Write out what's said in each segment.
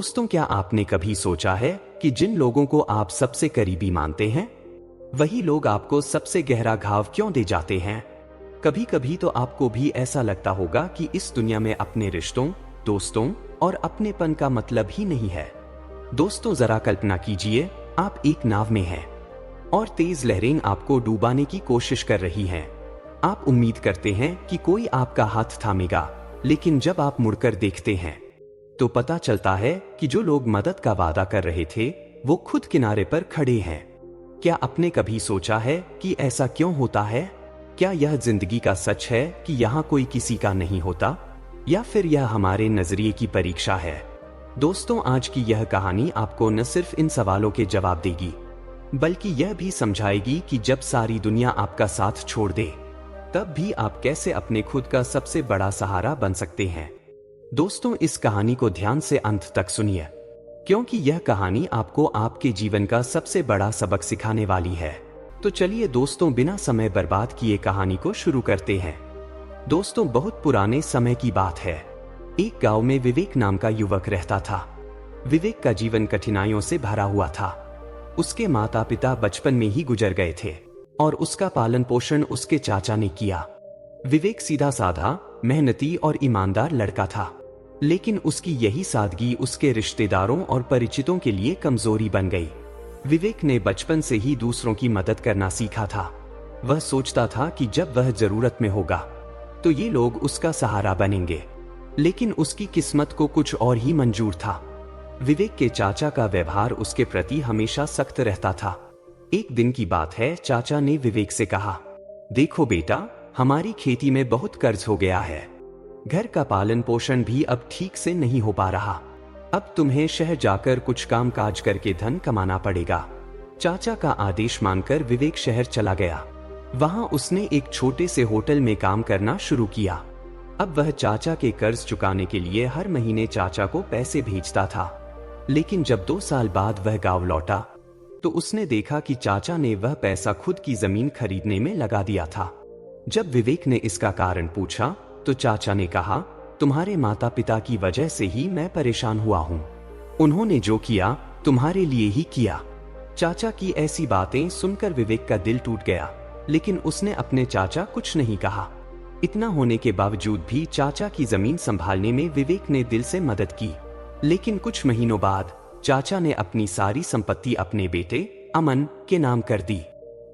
दोस्तों, क्या आपने कभी सोचा है कि जिन लोगों को आप सबसे करीबी मानते हैं वही लोग आपको सबसे गहरा घाव क्यों दे जाते हैं? कभी कभी तो आपको भी ऐसा लगता होगा कि इस दुनिया में अपने रिश्तों, दोस्तों और अपनेपन का मतलब ही नहीं है। दोस्तों, जरा कल्पना कीजिए, आप एक नाव में हैं और तेज लहरें आपको डुबाने की कोशिश कर रही हैं। आप उम्मीद करते हैं कि कोई आपका हाथ थामेगा, लेकिन जब आप मुड़कर देखते हैं तो पता चलता है कि जो लोग मदद का वादा कर रहे थे वो खुद किनारे पर खड़े हैं। क्या आपने कभी सोचा है कि ऐसा क्यों होता है? क्या यह जिंदगी का सच है कि यहाँ कोई किसी का नहीं होता, या फिर यह हमारे नजरिए की परीक्षा है? दोस्तों, आज की यह कहानी आपको न सिर्फ इन सवालों के जवाब देगी, बल्कि यह भी समझाएगी कि जब सारी दुनिया आपका साथ छोड़ दे तब भी आप कैसे अपने खुद का सबसे बड़ा सहारा बन सकते हैं। दोस्तों, इस कहानी को ध्यान से अंत तक सुनिए, क्योंकि यह कहानी आपको आपके जीवन का सबसे बड़ा सबक सिखाने वाली है। तो चलिए दोस्तों, बिना समय बर्बाद किए कहानी को शुरू करते हैं। दोस्तों, बहुत पुराने समय की बात है। एक गांव में विवेक नाम का युवक रहता था। विवेक का जीवन कठिनाइयों से भरा हुआ था। उसके माता पिता बचपन में ही गुजर गए थे और उसका पालन पोषण उसके चाचा ने किया। विवेक सीधा साधा, मेहनती और ईमानदार लड़का था, लेकिन उसकी यही सादगी उसके रिश्तेदारों और परिचितों के लिए कमजोरी बन गई। विवेक ने बचपन से ही दूसरों की मदद करना सीखा था। वह सोचता था कि जब वह जरूरत में होगा तो ये लोग उसका सहारा बनेंगे, लेकिन उसकी किस्मत को कुछ और ही मंजूर था। विवेक के चाचा का व्यवहार उसके प्रति हमेशा सख्त रहता था। एक दिन की बात है, चाचा ने विवेक से कहा, देखो बेटा, हमारी खेती में बहुत कर्ज हो गया है। घर का पालन पोषण भी अब ठीक से नहीं हो पा रहा। अब तुम्हें शहर जाकर कुछ काम काज करके धन कमाना पड़ेगा। चाचा का आदेश मानकर विवेक शहर चला गया। वहां उसने एक छोटे से होटल में काम करना शुरू किया। अब वह चाचा के कर्ज चुकाने के लिए हर महीने चाचा को पैसे भेजता था। लेकिन जब 2 साल बाद वह गांव लौटा तो उसने देखा कि चाचा ने वह पैसा खुद की जमीन खरीदने में लगा दिया था। जब विवेक ने इसका कारण पूछा तो चाचा ने कहा, तुम्हारे माता पिता की वजह से ही मैं परेशान हुआ हूँ। उन्होंने जो किया तुम्हारे लिए ही किया। चाचा की ऐसी बातें सुनकर विवेक का दिल टूट गया, लेकिन उसने अपने चाचा कुछ नहीं कहा। इतना होने के बावजूद भी चाचा की जमीन संभालने में विवेक ने दिल से मदद की। लेकिन कुछ महीनों बाद चाचा ने अपनी सारी संपत्ति अपने बेटे अमन के नाम कर दी।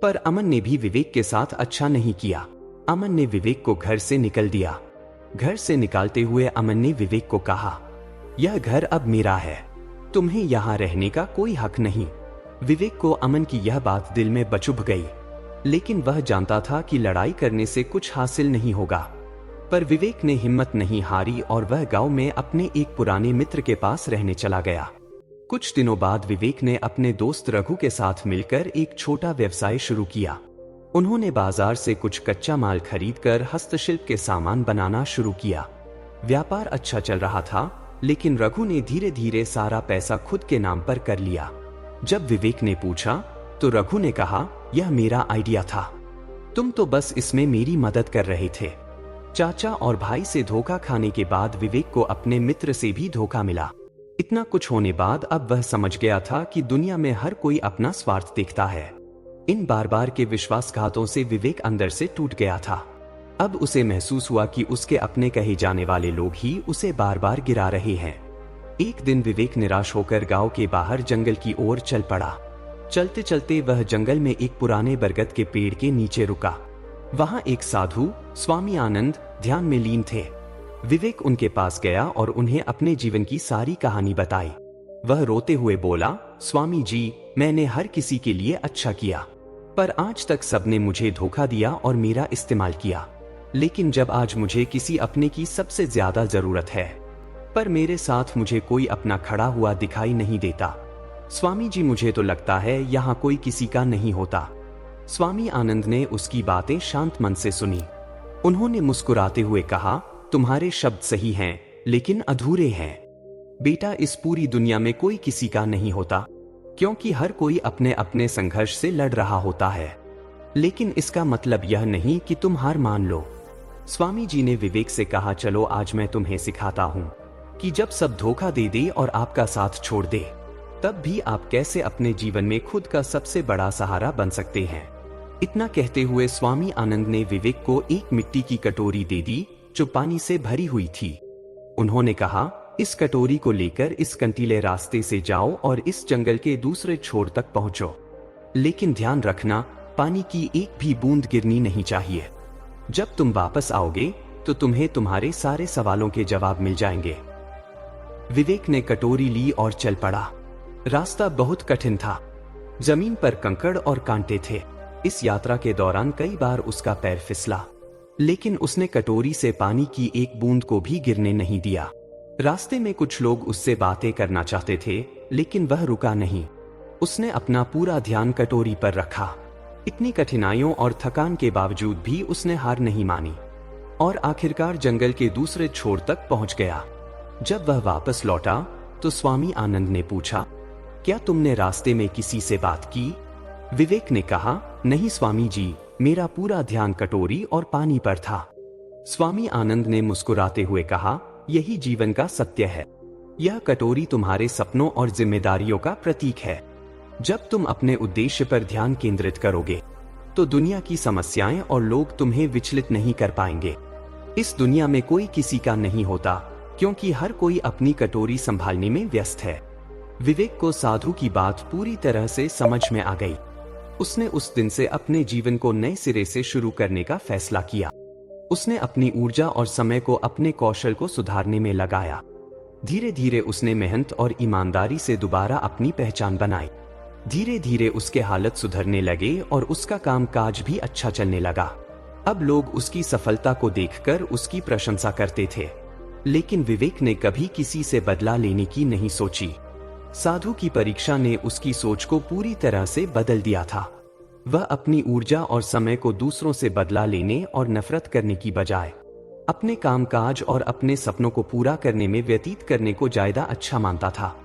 पर अमन ने भी विवेक के साथ अच्छा नहीं किया। अमन ने विवेक को घर से निकल दिया। घर से निकालते हुए अमन ने विवेक को कहा, यह घर अब मेरा है, तुम्हें यहाँ रहने का कोई हक नहीं। विवेक को अमन की यह बात दिल में बचुभ गई, लेकिन वह जानता था कि लड़ाई करने से कुछ हासिल नहीं होगा। पर विवेक ने हिम्मत नहीं हारी और वह गांव में अपने एक पुराने मित्र के पास रहने चला गया। कुछ दिनों बाद विवेक ने अपने दोस्त रघु के साथ मिलकर एक छोटा व्यवसाय शुरू किया। उन्होंने बाजार से कुछ कच्चा माल खरीदकर हस्तशिल्प के सामान बनाना शुरू किया। व्यापार अच्छा चल रहा था, लेकिन रघु ने धीरे धीरे सारा पैसा खुद के नाम पर कर लिया। जब विवेक ने पूछा तो रघु ने कहा, यह मेरा आइडिया था, तुम तो बस इसमें मेरी मदद कर रहे थे। चाचा और भाई से धोखा खाने के बाद विवेक को अपने मित्र से भी धोखा मिला। इतना कुछ होने बाद अब वह समझ गया था कि दुनिया में हर कोई अपना स्वार्थ देखता है। इन बार बार के विश्वासघातों से विवेक अंदर से टूट गया था। अब उसे महसूस हुआ कि उसके अपने कहे जाने वाले लोग ही उसे बार बार गिरा रहे हैं। एक दिन विवेक निराश होकर गांव के बाहर जंगल की ओर चल पड़ा। चलते चलते वह जंगल में एक पुराने बरगद के पेड़ के नीचे रुका। वहां एक साधु स्वामी आनंद ध्यान में लीन थे। विवेक उनके पास गया और उन्हें अपने जीवन की सारी कहानी बताई। वह रोते हुए बोला, स्वामी जी, मैंने हर किसी के लिए अच्छा किया, पर आज तक सबने मुझे धोखा दिया और मेरा इस्तेमाल किया। लेकिन जब आज मुझे किसी अपने की सबसे ज्यादा जरूरत है, पर मेरे साथ मुझे कोई अपना खड़ा हुआ दिखाई नहीं देता। स्वामी जी, मुझे तो लगता है यहाँ कोई किसी का नहीं होता। स्वामी आनंद ने उसकी बातें शांत मन से सुनी। उन्होंने मुस्कुराते हुए कहा, तुम्हारे शब्द सही हैं, लेकिन अधूरे हैं। बेटा, इस पूरी दुनिया में कोई किसी का नहीं होता, क्योंकि हर कोई अपने अपने संघर्ष से लड़ रहा होता है। लेकिन इसका मतलब यह नहीं कि तुम हार मान लो। स्वामी जी ने विवेक से कहा, चलो आज मैं तुम्हें सिखाता हूँ। कि जब सब धोखा दे दे और आपका साथ छोड़ दे, तब भी आप कैसे अपने जीवन में खुद का सबसे बड़ा सहारा बन सकते हैं। इतना कहते हुए स्वामी आनंद ने विवेक को एक मिट्टी की कटोरी दे दी जो पानी से भरी हुई थी। उन्होंने कहा, इस कटोरी को लेकर इस कंटीले रास्ते से जाओ और इस जंगल के दूसरे छोर तक पहुंचो, लेकिन ध्यान रखना, पानी की एक भी बूंद गिरनी नहीं चाहिए। जब तुम वापस आओगे तो तुम्हें तुम्हारे सारे सवालों के जवाब मिल जाएंगे। विवेक ने कटोरी ली और चल पड़ा। रास्ता बहुत कठिन था। जमीन पर कंकड़ और कांटे थे। इस यात्रा के दौरान कई बार उसका पैर फिसला, लेकिन उसने कटोरी से पानी की एक बूंद को भी गिरने नहीं दिया। रास्ते में कुछ लोग उससे बातें करना चाहते थे, लेकिन वह रुका नहीं। उसने अपना पूरा ध्यान कटोरी पर रखा। इतनी कठिनाइयों और थकान के बावजूद भी उसने हार नहीं मानी और आखिरकार जंगल के दूसरे छोर तक पहुंच गया। जब वह वापस लौटा तो स्वामी आनंद ने पूछा, क्या तुमने रास्ते में किसी से बात की? विवेक ने कहा, नहीं स्वामी जी, मेरा पूरा ध्यान कटोरी और पानी पर था। स्वामी आनंद ने मुस्कुराते हुए कहा, यही जीवन का सत्य है। यह कटोरी तुम्हारे सपनों और जिम्मेदारियों का प्रतीक है। जब तुम अपने उद्देश्य पर ध्यान केंद्रित करोगे तो दुनिया की समस्याएं और लोग तुम्हें विचलित नहीं कर पाएंगे। इस दुनिया में कोई किसी का नहीं होता, क्योंकि हर कोई अपनी कटोरी संभालने में व्यस्त है। विवेक को साधु की बात पूरी तरह से समझ में आ गई। उसने उस दिन से अपने जीवन को नए सिरे से शुरू करने का फैसला किया। उसने अपनी ऊर्जा और समय को अपने कौशल को सुधारने में लगाया। धीरे धीरे उसने मेहनत और ईमानदारी से दोबारा अपनी पहचान बनाई। धीरे धीरे उसके हालत सुधरने लगे और उसका कामकाज भी अच्छा चलने लगा। अब लोग उसकी सफलता को देखकर उसकी प्रशंसा करते थे, लेकिन विवेक ने कभी किसी से बदला लेने की नहीं सोची। साधु की परीक्षा ने उसकी सोच को पूरी तरह से बदल दिया था। वह अपनी ऊर्जा और समय को दूसरों से बदला लेने और नफरत करने की बजाय अपने कामकाज और अपने सपनों को पूरा करने में व्यतीत करने को ज्यादा अच्छा मानता था।